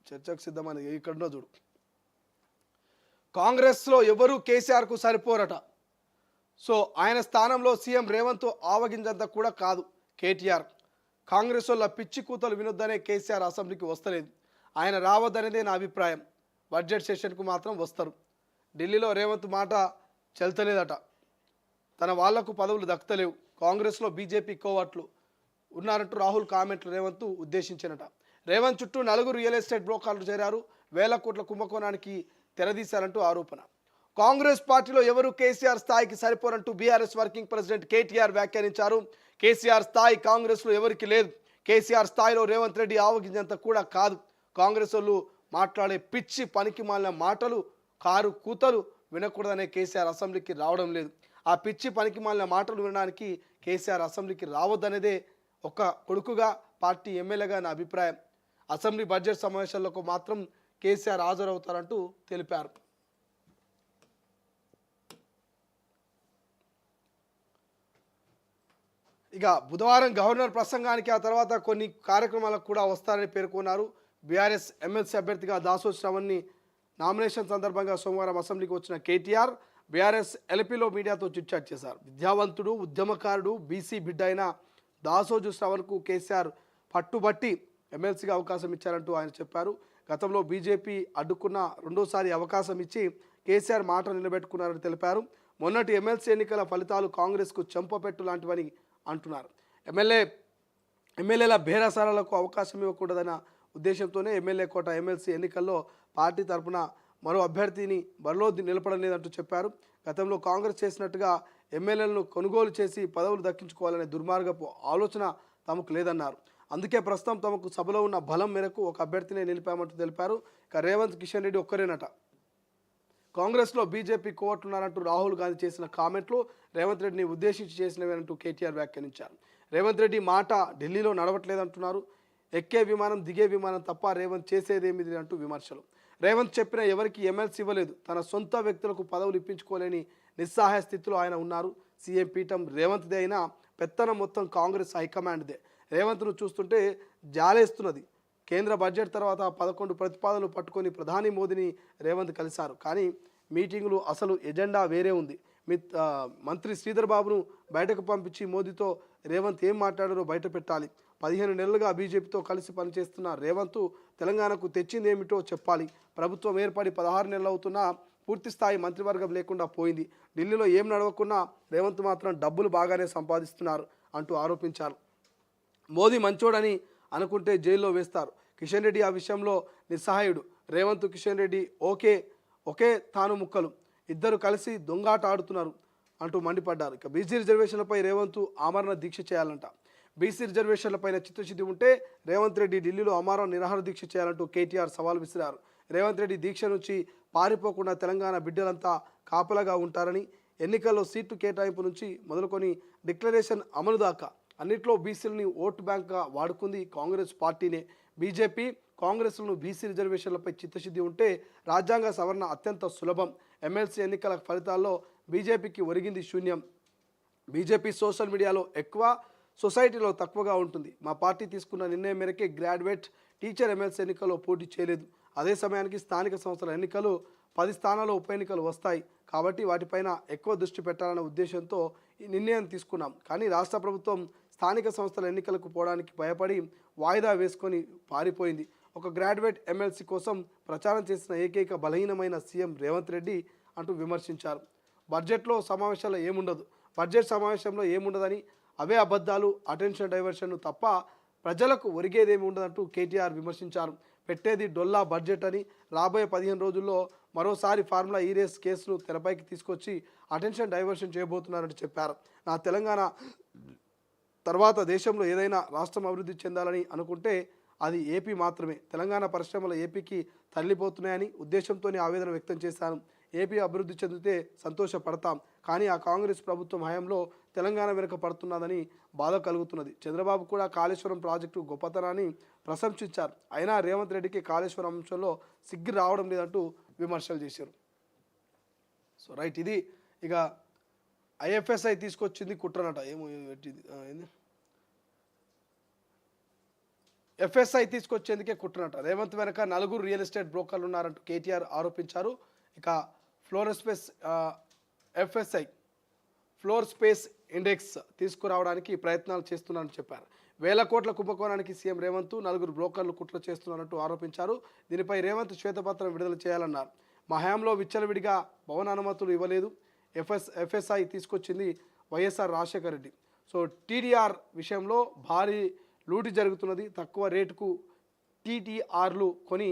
చర్చకు సిద్ధమని ఇక్కడున్న చూడు. కాంగ్రెస్లో ఎవరు కేసీఆర్కు సరిపోరట. సో ఆయన స్థానంలో సీఎం రేవంత్ ఆవగింజంత కూడా కాదు కేటీఆర్. కాంగ్రెస్ వల్ల పిచ్చి కూతలు వినొద్దనే కేసీఆర్ అసెంబ్లీకి వస్తలేదు. ఆయన రావద్దనేదే నా అభిప్రాయం. బడ్జెట్ సెషన్కు మాత్రం వస్తారు. ఢిల్లీలో రేవంత్ మాట చెల్తలేదట. తన వాళ్లకు పదవులు దక్కలేవు. కాంగ్రెస్లో బీజేపీ కోవట్లు ఉన్నారంటూ రాహుల్ కామెంట్లు రేవంత్ ఉద్దేశించినట. రేవంత్ చుట్టూ 4 రియల్ ఎస్టేట్ బ్రోకర్లు చేరారు. వేల కోట్ల కుంభకోణానికి తెరదీశారంటూ ఆరోపణ. కాంగ్రెస్ పార్టీలో ఎవరు కేసీఆర్ స్థాయికి సరిపోరంటూ బీఆర్ఎస్ వర్కింగ్ ప్రెసిడెంట్ కేటీఆర్ వ్యాఖ్యానించారు. కేసీఆర్ స్థాయి కాంగ్రెస్లో ఎవరికి లేదు. కేసీఆర్ స్థాయిలో రేవంత్ రెడ్డి ఆవగింజంత కూడా కాదు. కాంగ్రెస్ వాళ్ళు మాట్లాడే పిచ్చి పనికి మాలిన మాటలు, కారు కూతలు వినకూడదనే కేసీఆర్ అసెంబ్లీకి రావడం లేదు. ఆ పిచ్చి పనికి మాలిన మాటలు వినడానికి కేసీఆర్ అసెంబ్లీకి రావద్దనేదే ఒక కొడుకుగా, పార్టీ ఎమ్మెల్యేగా నా అభిప్రాయం. అసెంబ్లీ బడ్జెట్ సమావేశాలకు మాత్రం కేసీఆర్ హాజరవుతారంటూ తెలిపారు. ఇక బుధవారం గవర్నర్ ప్రసంగానికి ఆ తర్వాత కొన్ని కార్యక్రమాలకు కూడా వస్తారని పేర్కొన్నారు. బీఆర్ఎస్ ఎమ్మెల్సీ అభ్యర్థిగా దాసోజు శ్రవణ్ని నామినేషన్ సందర్భంగా సోమవారం అసెంబ్లీకి వచ్చిన కేటీఆర్ బీఆర్ఎస్ ఎల్పీలో మీడియాతో చిట్చాట్ చేశారు. విద్యావంతుడు, ఉద్యమకారుడు, బీసీ బిడ్డ అయిన దాసోజు శ్రవణ్కు కేసీఆర్ పట్టుబట్టి ఎమ్మెల్సీగా అవకాశం ఇచ్చారంటూ ఆయన చెప్పారు. గతంలో బీజేపీ అడ్డుకున్న రెండోసారి అవకాశం ఇచ్చి కేసీఆర్ మాట నిలబెట్టుకున్నారని తెలిపారు. మొన్నటి ఎమ్మెల్సీ ఎన్నికల ఫలితాలు కాంగ్రెస్కు చెంపపెట్టు లాంటివని అంటున్నారు. ఎమ్మెల్యేల బేరసారాలకు అవకాశం ఇవ్వకూడదన్న ఉద్దేశంతోనే ఎమ్మెల్యే కోట ఎమ్మెల్సీ ఎన్నికల్లో పార్టీ తరఫున మరో అభ్యర్థిని బరిలో నిలపడం లేదంటూ చెప్పారు. గతంలో కాంగ్రెస్ చేసినట్టుగా ఎమ్మెల్యేలను కొనుగోలు చేసి పదవులు దక్కించుకోవాలనే దుర్మార్గపు ఆలోచన తమకు లేదన్నారు. అందుకే ప్రస్తుతం తమకు సభలో ఉన్న బలం మేరకు ఒక అభ్యర్థినే నిలిపామంటూ తెలిపారు. ఇక రేవంత్ కిషన్ రెడ్డి ఒక్కరేనట. కాంగ్రెస్లో బీజేపీ కోవట్లున్నారంటూ రాహుల్ గాంధీ చేసిన కామెంట్లు రేవంత్ రెడ్డిని ఉద్దేశించి చేసినవేనంటూ కేటీఆర్ వ్యాఖ్యానించారు. రేవంత్ రెడ్డి మాట ఢిల్లీలో నడవట్లేదంటున్నారు. ఎక్కే విమానం, దిగే విమానం తప్ప రేవంత్ చేసేదేమిది అంటూ విమర్శలు. రేవంత్ చెప్పిన ఎవరికి ఎమ్మెల్సీ ఇవ్వలేదు. తన సొంత వ్యక్తులకు పదవులు ఇప్పించుకోలేని నిస్సహాయ స్థితిలో ఆయన ఉన్నారు. సీఎం పీఠం రేవంత్దే అయినా పెత్తనం మొత్తం కాంగ్రెస్ హైకమాండ్దే. రేవంత్ను చూస్తుంటే జాలేస్తున్నది. కేంద్ర బడ్జెట్ తర్వాత 11 ప్రతిపాదనలు పట్టుకొని ప్రధాని మోదీని రేవంత్ కలిశారు. కానీ మీటింగులు అసలు ఎజెండా వేరే ఉంది. మంత్రి శ్రీధర్ బాబును బయటకు పంపించి మోదీతో రేవంత్ ఏం మాట్లాడారో బయట పెట్టాలి. 15 నెలలుగా బీజేపీతో కలిసి పనిచేస్తున్న రేవంత్ తెలంగాణకు తెచ్చిందేమిటో చెప్పాలి. ప్రభుత్వం ఏర్పడి 16 నెలలు అవుతున్నా పూర్తి స్థాయి మంత్రివర్గం లేకుండా పోయింది. ఢిల్లీలో ఏం నడవకున్నా రేవంత్ మాత్రం డబ్బులు బాగానే సంపాదిస్తున్నారు అంటూ ఆరోపించారు. మోదీ మంచోడని అనుకుంటే జైల్లో వేస్తారు. కిషన్ రెడ్డి ఆ విషయంలో నిస్సహాయుడు. రేవంత్, కిషన్ రెడ్డి ఒకే తాను ముక్కలు, ఇద్దరు కలిసి దొంగాట ఆడుతున్నారు అంటూ మండిపడ్డారు. ఇక బీసీ రిజర్వేషన్లపై రేవంత్ ఆమరణ దీక్ష చేయాలంట. బీసీ రిజర్వేషన్లపైన చిత్తశుద్ధి ఉంటే రేవంత్ రెడ్డి ఢిల్లీలో ఆమరణ నిరాహార దీక్ష చేయాలంటూ కేటీఆర్ సవాల్ విసిరారు. రేవంత్ రెడ్డి దీక్ష నుంచి పారిపోకుండా తెలంగాణ బిడ్డలంతా కాపలాగా ఉంటారని, ఎన్నికల్లో సీట్లు కేటాయింపు నుంచి మొదలుకొని డిక్లరేషన్ అమలు దాకా అన్నిట్లో బీసీలని ఓటు బ్యాంక్గా వాడుకుంది కాంగ్రెస్ పార్టీనే. బీజేపీ కాంగ్రెస్లను బీసీ రిజర్వేషన్లపై చిత్తశుద్ధి ఉంటే రాజ్యాంగ సవరణ అత్యంత సులభం. ఎమ్మెల్సీ ఎన్నికల ఫలితాల్లో బీజేపీకి ఒరిగింది శూన్యం. బీజేపీ సోషల్ మీడియాలో ఎక్కువ, సొసైటీలో తక్కువగా ఉంటుంది. మా పార్టీ తీసుకున్న నిర్ణయం మేరకే గ్రాడ్యుయేట్, టీచర్ ఎమ్మెల్సీ ఎన్నికల్లో పోటీ చేయలేదు. అదే సమయానికి స్థానిక సంస్థల ఎన్నికలు 10 స్థానాల్లో ఉప ఎన్నికలు వస్తాయి కాబట్టి వాటిపైన ఎక్కువ దృష్టి పెట్టాలనే ఉద్దేశంతో ఈ నిర్ణయం తీసుకున్నాం. కానీ రాష్ట్ర ప్రభుత్వం స్థానిక సంస్థల ఎన్నికలకు పోవడానికి భయపడి వాయిదా వేసుకొని పారిపోయింది. ఒక గ్రాడ్యుయేట్ ఎమ్మెల్సీ కోసం ప్రచారం చేసిన ఏకైక బలహీనమైన సీఎం రేవంత్ రెడ్డి అంటూ విమర్శించారు. బడ్జెట్ సమావేశంలో ఏముండదని, అవే అబద్ధాలు, అటెన్షన్ డైవర్షన్ తప్ప ప్రజలకు ఒరిగేదేమి ఉండదంటూ కేటీఆర్ విమర్శించారు. పెట్టేది డొల్లా బడ్జెట్ అని, రాబోయే 15 రోజుల్లో మరోసారి ఫార్ములా ఈ రేస్ కేసును తెరపైకి తీసుకొచ్చి అటెన్షన్ డైవర్షన్ చేయబోతున్నారని చెప్పారు. నా తెలంగాణ తర్వాత దేశంలో ఏదైనా రాష్ట్రం అభివృద్ధి చెందాలని అనుకుంటే అది ఏపీ మాత్రమే. తెలంగాణ పరిశ్రమలు ఏపీకి తరలిపోతున్నాయని ఉద్దేశంతోనే ఆవేదన వ్యక్తం చేశాను. ఏపీ అభివృద్ధి చెందితే సంతోషపడతాం, కానీ ఆ కాంగ్రెస్ ప్రభుత్వం హయాంలో తెలంగాణ వెనుక పడుతున్నదని బాధ కలుగుతున్నది. చంద్రబాబు కూడా కాళేశ్వరం ప్రాజెక్టు గొప్పతనాన్ని ప్రశంసించారు. అయినా రేవంత్ రెడ్డికి కాళేశ్వరం అంశంలో సిగ్గు రావడం లేదంటూ విమర్శలు చేశారు. సో రైట్, ఇది ఇక ఐఎఫ్ఎస్ఐ తీసుకొచ్చింది కుట్రనట. ఏమో ఏంది ఎఫ్ఎస్ఐ తీసుకొచ్చేందుకే కుట్రనట. రేవంత్ వెనక నలుగురు రియల్ ఎస్టేట్ బ్రోకర్లు ఉన్నారంటూ కేటీఆర్ ఆరోపించారు. ఇక ఎఫ్ఎస్ఐ ఫ్లోర్ స్పేస్ ఇండెక్స్ తీసుకురావడానికి ప్రయత్నాలు చేస్తున్నారని చెప్పారు. వేల కోట్ల కుంభకోణానికి సీఎం రేవంత్ నలుగురు బ్రోకర్లు కుట్ర చేస్తున్నారంటూ ఆరోపించారు. దీనిపై రేవంత్ శ్వేతపత్రం విడుదల చేయాలన్నారు. మా హయాంలో విచ్చలవిడిగా భవన అనుమతులు ఇవ్వలేదు. ఎఫ్ఎస్ఐ తీసుకొచ్చింది వైఎస్ఆర్ రాజశేఖర రెడ్డి. సో టీడీఆర్ విషయంలో భారీ లూటి జరుగుతున్నది. తక్కువ రేటుకు టీటీఆర్లు కొని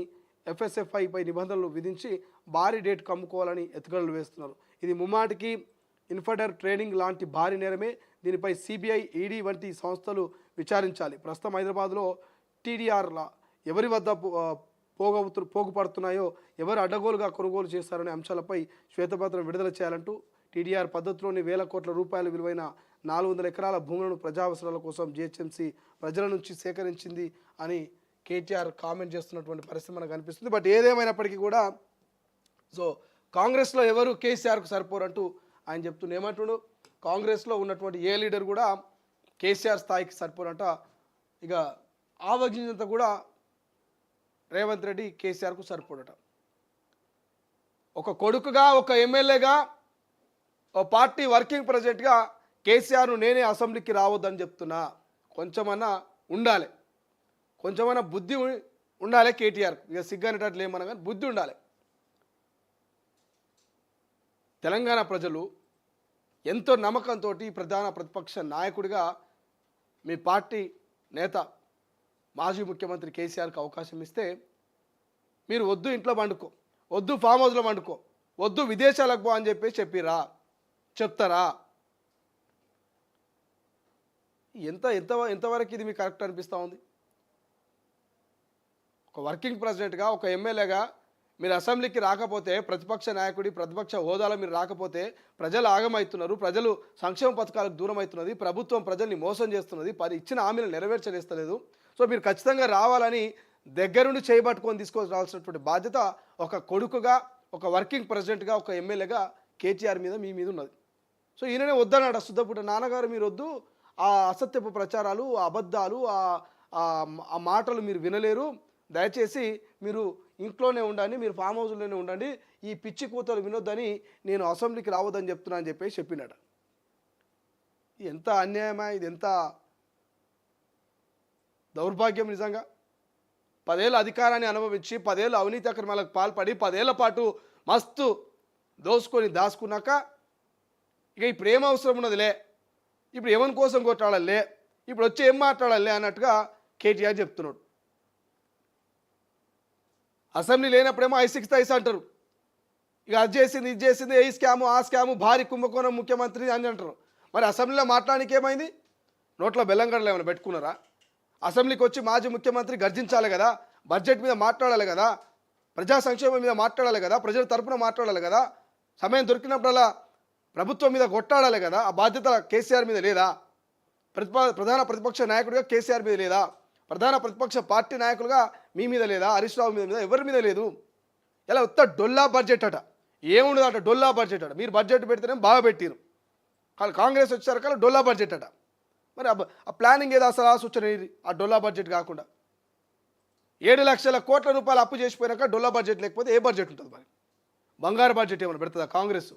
ఎఫ్ఎస్ఎఫ్ఐపై నిబంధనలు విధించి భారీ రేటుకు అమ్ముకోవాలని ఎత్తుగడలు వేస్తున్నారు. ఇది ముమ్మాటికి ఇన్ఫర్టర్ ట్రేడింగ్ లాంటి భారీ నేరమే. దీనిపై సిబిఐ, ఈడీ వంటి సంస్థలు విచారించాలి. ప్రస్తుతం హైదరాబాద్లో టీడీఆర్ల ఎవరి వద్ద పోగుపడుతున్నాయో, ఎవరు అడ్డగోలుగా కొనుగోలు చేస్తారనే అంశాలపై శ్వేతపత్రం విడుదల చేయాలంటూ టీడీఆర్ పద్ధతిలోని వేల కోట్ల రూపాయల విలువైన 400 ఎకరాల భూములను ప్రజా అవసరాల కోసం జిహెచ్ఎంసీ ప్రజల నుంచి సేకరించింది అని కేటీఆర్ కామెంట్ చేస్తున్నటువంటి పరిస్థితి మనకు కనిపిస్తుంది. బట్ ఏదేమైనప్పటికీ కూడా సో కాంగ్రెస్లో ఎవరు కేసీఆర్కు సరిపోరంటూ ఆయన చెప్తున్న ఏమంటున్నాడు, కాంగ్రెస్లో ఉన్నటువంటి ఏ లీడర్ కూడా కేసీఆర్ స్థాయికి సరిపోరంట. ఇక ఆవగింజంతా కూడా రేవంత్ రెడ్డి కేసీఆర్కు సరిపోడట. ఒక కొడుకుగా, ఒక ఎమ్మెల్యేగా, ఓ పార్టీ వర్కింగ్ ప్రెసిడెంట్గా కేసీఆర్ను నేనే అసెంబ్లీకి రావద్దని చెప్తున్నా. కొంచెమన్నా ఉండాలి, కొంచెమన్నా బుద్ధి ఉండాలి కేటీఆర్. ఇక సిగ్గనేటట్లు ఏమన్నా కానీ బుద్ధి ఉండాలి. తెలంగాణ ప్రజలు ఎంతో నమ్మకంతో ప్రధాన ప్రతిపక్ష నాయకుడిగా మీ పార్టీ నేత మాజీ ముఖ్యమంత్రి కేసీఆర్కి అవకాశం ఇస్తే మీరు వద్దు ఇంట్లో వండుకో, వద్దు ఫామ్ హౌస్లో వండుకో, వద్దు విదేశాలకు పో అని చెప్పిరా, చెప్తారా? ఎంతవరకు ఇది మీకు కరెక్ట్ అనిపిస్తూ ఉంది? ఒక వర్కింగ్ ప్రెసిడెంట్గా, ఒక ఎమ్మెల్యేగా మీరు అసెంబ్లీకి రాకపోతే, ప్రతిపక్ష నాయకుడి ప్రతిపక్ష హోదాలో మీరు రాకపోతే ప్రజలు ఆగమవుతున్నారు, ప్రజలు సంక్షేమ పథకాలకు దూరం అవుతున్నది, ప్రభుత్వం ప్రజల్ని మోసం చేస్తున్నది, ఇచ్చిన హామీలు నెరవేర్చలేస్తలేదు. సో మీరు ఖచ్చితంగా రావాలని దగ్గరుండి చేయబట్టుకొని తీసుకురావాల్సినటువంటి బాధ్యత ఒక కొడుకుగా, ఒక వర్కింగ్ ప్రెసిడెంట్గా, ఒక ఎమ్మెల్యేగా కేటీఆర్ మీద మీ మీద ఉన్నది. సో ఈయననే వద్దన్నాడు శుద్ధపుట, నాన్నగారు మీరు వద్దు, ఆ అసత్యపు ప్రచారాలు, ఆ అబద్ధాలు, ఆ మాటలు మీరు వినలేరు, దయచేసి మీరు ఇంట్లోనే ఉండండి, మీరు ఫామ్ హౌస్లోనే ఉండండి, ఈ పిచ్చి కూతలు వినొద్దని నేను అసెంబ్లీకి రావద్దని చెప్తున్నా అని చెప్పినాడు. ఎంత అన్యాయమా ఇది, ఎంత దౌర్భాగ్యం నిజంగా. 10 ఏళ్ళ అధికారాన్ని అనుభవించి 10 ఏళ్ళు అవినీతి అక్రమాలకు పాల్పడి 10 ఏళ్ల పాటు మస్తు దోసుకొని దాచుకున్నాక ఇక ఇప్పుడు ఏం అవసరం ఉన్నదిలే, ఇప్పుడు ఎవరి కోసం కొట్టాడలే, ఇప్పుడు వచ్చి ఏం మాట్లాడాలి అన్నట్టుగా కేటీఆర్ చెప్తున్నాడు. అసెంబ్లీ లేనప్పుడేమో ఐ అంటారు, ఇక అది చేసింది ఇది చేసింది, ఈ స్కాము ఆ స్కాము, భారీ కుంభకోణం ముఖ్యమంత్రి అని అంటారు. మరి అసెంబ్లీలో మాట్లాడడానికి ఏమైంది? నోట్లో బెల్లం గడలు ఏమైనా పెట్టుకున్నారా? అసెంబ్లీకి వచ్చి మాజీ ముఖ్యమంత్రి గర్జించాలి కదా, బడ్జెట్ మీద మాట్లాడాలి కదా, ప్రజా సంక్షేమం మీద మాట్లాడాలి కదా, ప్రజల తరపున మాట్లాడాలి కదా, సమయం దొరికినప్పుడల్లా ప్రభుత్వం మీద కొట్టాడాలి కదా. ఆ బాధ్యత కేసీఆర్ మీద లేదా? ప్రధాన ప్రతిపక్ష నాయకుడిగా కేసీఆర్ మీద లేదా? ప్రధాన ప్రతిపక్ష పార్టీ నాయకులుగా మీ మీద లేదా? హరీష్ రావు మీద ఎవరి మీద లేదు? ఇలా ఉత్త డొల్లా బడ్జెట్ అట, ఏముండదట డొల్లా బడ్జెట్ అట. మీరు బడ్జెట్ పెడితేనే బాగా పెట్టారు, కానీ కాంగ్రెస్ వచ్చేసరికి డొల్లా బడ్జెట్ అట. మరి ఆ ప్లానింగ్ ఏదో అసలు ఆలోచన ఇది, ఆ డొల్లా బడ్జెట్ కాకుండా 7 లక్షల కోట్ల రూపాయలు అప్పు చేసిపోయినాక డొల్లా బడ్జెట్ లేకపోతే ఏ బడ్జెట్ ఉంటుంది? మరి బంగారు బడ్జెట్ ఏమైనా పెడుతుందా కాంగ్రెస్?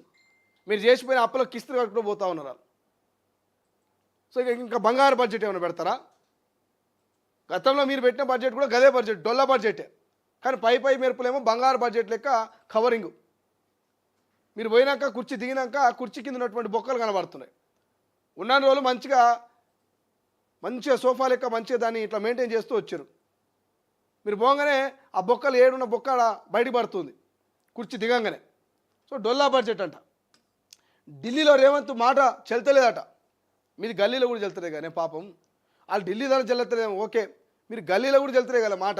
మీరు చేసిపోయిన అప్పులో కిస్తులు కట్టుకుని పోతా ఉన్నారు. సో ఇంకా బంగారు బడ్జెట్ ఏమైనా పెడతారా? గతంలో మీరు పెట్టిన బడ్జెట్ కూడా గదే బడ్జెట్, డొల్లా బడ్జెటే, కానీ పై మెరుపులేమో బంగారు బడ్జెట్ లెక్క కవరింగ్. మీరు పోయినాక కుర్చీ దిగినాక ఆ కుర్చీ కింద ఉన్నటువంటి బొక్కలు కనబడుతున్నాయి. ఉన్న రోజులు మంచిగా సోఫా లెక్క మంచిగా దాన్ని ఇట్లా మెయింటైన్ చేస్తూ వచ్చారు. మీరు పోగానే ఆ బొక్కలు ఏడున్న బొక్క బయట పడుతుంది కుర్చీ దిగంగానే. సో డొల్లా బడ్జెట్ అంట. ఢిల్లీలో రేవంత్ మాట చెల్తలేదట, మీది గల్లీలో కూడా చెల్తలే కానీ పాపం. వాళ్ళు ఢిల్లీ దాన్ని చెల్లతలేము ఓకే, మీరు గల్లీలో కూడా చెల్తలే కదా మాట.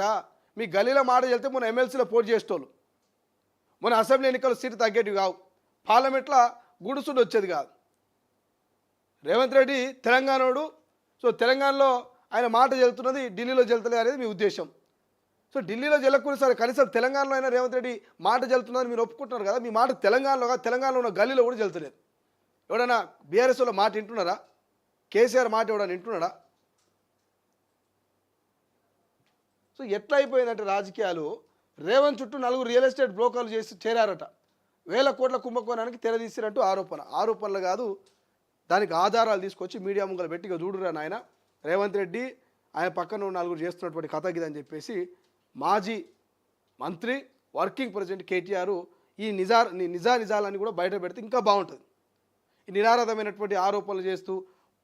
మీ గల్లీలో మాట చెల్తే మొన్న ఎమ్మెల్సీలో పోటీ చేసేటోళ్ళు, మొన్న అసెంబ్లీ ఎన్నికలు సీటు తగ్గేటివి కావు, పార్లమెంట్లో గుడుసుడు వచ్చేది కాదు. రేవంత్ రెడ్డి తెలంగాణోడు. సో తెలంగాణలో ఆయన మాట చెల్తున్నది, ఢిల్లీలో చెల్తలే అనేది మీ ఉద్దేశం. సో ఢిల్లీలో చెల్లకూడదు సరే, కనీసం తెలంగాణలో అయినా రేవంత్ రెడ్డి మాట చెల్తున్నదని మీరు ఒప్పుకుంటున్నారు కదా. మీ మాట తెలంగాణలో ఉన్న గల్లీలో కూడా చెల్తలేదు. ఎవడైనా బీఆర్ఎస్లో మాట వింటున్నారా? కేసీఆర్ మాట ఎవడన్నా వింటున్నాడా? సో ఎట్లా అయిపోయిందంటే రాజకీయాలు రేవంత్ చుట్టూ నలుగురు రియల్ ఎస్టేట్ బ్రోకర్లు చేసి చేరారట. 1000 కోట్ల కుంభకోణానికి తెరదీసినట్టు ఆరోపణలు కాదు, దానికి ఆధారాలు తీసుకొచ్చి మీడియా ముంగలు పెట్టి ఇక చూడురా నాయన రేవంత్ రెడ్డి ఆయన పక్కన ఉన్న నలుగురు చేస్తున్నటువంటి కథ గిదని చెప్పేసి మాజీ మంత్రి వర్కింగ్ ప్రెసిడెంట్ కేటీఆర్ ఈ నిజాలన్నీ కూడా బయట పెడితే ఇంకా బాగుంటుంది. ఈ నిరాధారమైనటువంటి ఆరోపణలు చేస్తూ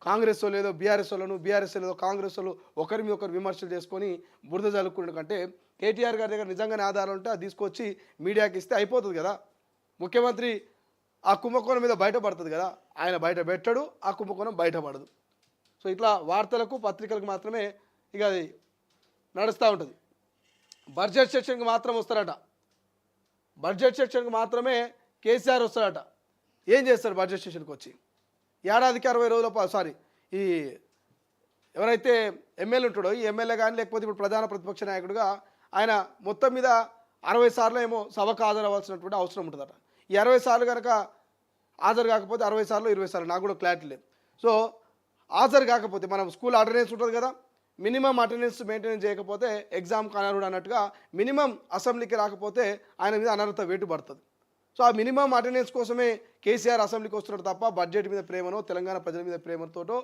కాంగ్రెస్ వాళ్ళు ఏదో బీఆర్ఎస్ వాళ్ళను, బీఆర్ఎస్ ఏదో కాంగ్రెస్ వాళ్ళు ఒకరి మీద ఒకరు విమర్శలు చేసుకొని బురద జల్లుకునే కంటే కేటీఆర్ గారి దగ్గర నిజంగానే ఆధారాలు ఉంటే అది తీసుకొచ్చి మీడియాకి ఇస్తే అయిపోతుంది కదా. ముఖ్యమంత్రి ఆ కుంభకోణం మీద బయటపడుతుంది కదా, ఆయన బయట పెట్టడు, ఆ కుంభకోణం బయటపడదు. సో ఇట్లా వార్తలకు పత్రికలకు మాత్రమే ఇక అది నడుస్తూ ఉంటుంది. బడ్జెట్ సెక్షన్కి మాత్రం వస్తారట, బడ్జెట్ సెక్షన్కి మాత్రమే కేసీఆర్ వస్తారట. ఏం చేస్తారు బడ్జెట్ సెషన్కి వచ్చి? ఏడాదికి 60 రోజుల ఈ ఎవరైతే ఎమ్మెల్యే ఉంటాడో ఈ ఎమ్మెల్యే కానీ లేకపోతే ఇప్పుడు ప్రధాన ప్రతిపక్ష నాయకుడిగా ఆయన మొత్తం మీద 60 సార్లు ఏమో సభకు హాజరవ్వాల్సినటువంటి అవసరం ఉంటుందట. ఈ 60 సార్లు కనుక హాజరు కాకపోతే 60 సార్లు 20 సార్లు నాకు కూడా క్లారిటీ లేదు. సో హాజరు కాకపోతే మనం స్కూల్ అటెండెన్స్ ఉంటుంది కదా, మినిమం అటెండెన్స్ మెయింటైన్ చేయకపోతే ఎగ్జామ్కి అనర్హుడు అన్నట్టుగా మినిమం అసెంబ్లీకి రాకపోతే ఆయన మీద అనర్హత వేటు పడుతుంది. సో ఆ మినిమం అటెండెన్స్ కోసమే కేసీఆర్ అసెంబ్లీకి వస్తున్నాడు తప్ప బడ్జెట్ మీద ప్రేమనో తెలంగాణ ప్రజల మీద ప్రేమతోటో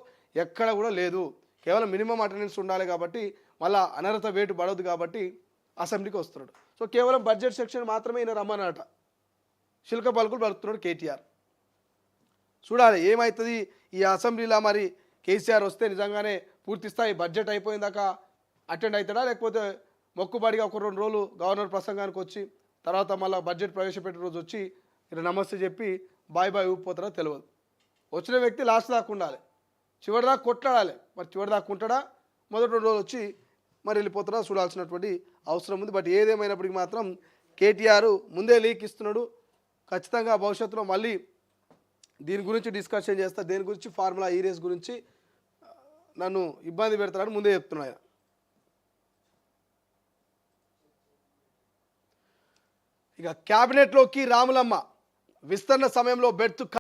ఎక్కడ కూడా లేదు. కేవలం మినిమం అటెండెన్స్ ఉండాలి కాబట్టి మళ్ళీ అనర్హత వేటు పడవద్దు కాబట్టి అసెంబ్లీకి వస్తున్నాడు. సో కేవలం బడ్జెట్ సెక్షన్ మాత్రమే ఈయన రమ్మన్నట శిల్క పలుకులు పలుకుతున్నాడు కేటీఆర్. చూడాలి ఏమవుతుంది ఈ అసెంబ్లీలో. మరి కేసీఆర్ వస్తే నిజంగానే పూర్తి స్థాయి బడ్జెట్ అయిపోయిందాక అటెండ్ అవుతాడా, లేకపోతే మొక్కుబడిగా ఒక 2 రోజులు గవర్నర్ ప్రసంగానికి వచ్చి తర్వాత మళ్ళీ బడ్జెట్ ప్రవేశపెట్టిన రోజు వచ్చి ఇలా నమస్తే చెప్పి బాయ్ ఊపిపోతారో తెలియదు. వచ్చిన వ్యక్తి లాస్ట్ దాకా ఉండాలి, చివరి దాకా కొట్లాడాలి. మరి చివరి దాకా ఉంటాడా, మొదటి 2 రోజులు వచ్చి మరి వెళ్ళిపోతారా చూడాల్సినటువంటి అవసరం ఉంది. బట్ ఏదేమైనప్పటికీ మాత్రం కేటీఆర్ ముందే లీక్ ఇస్తున్నాడు. ఖచ్చితంగా భవిష్యత్తులో మళ్ళీ దీని గురించి డిస్కషన్ చేస్తా, దేని గురించి ఫార్ములా ఈ రేస్ గురించి నన్ను ఇబ్బంది పెడతారని ముందే చెప్తున్నాడు ఆయన. ఇక క్యాబినెట్లోకి రాములమ్మ విస్తరణ సమయంలో బెర్త్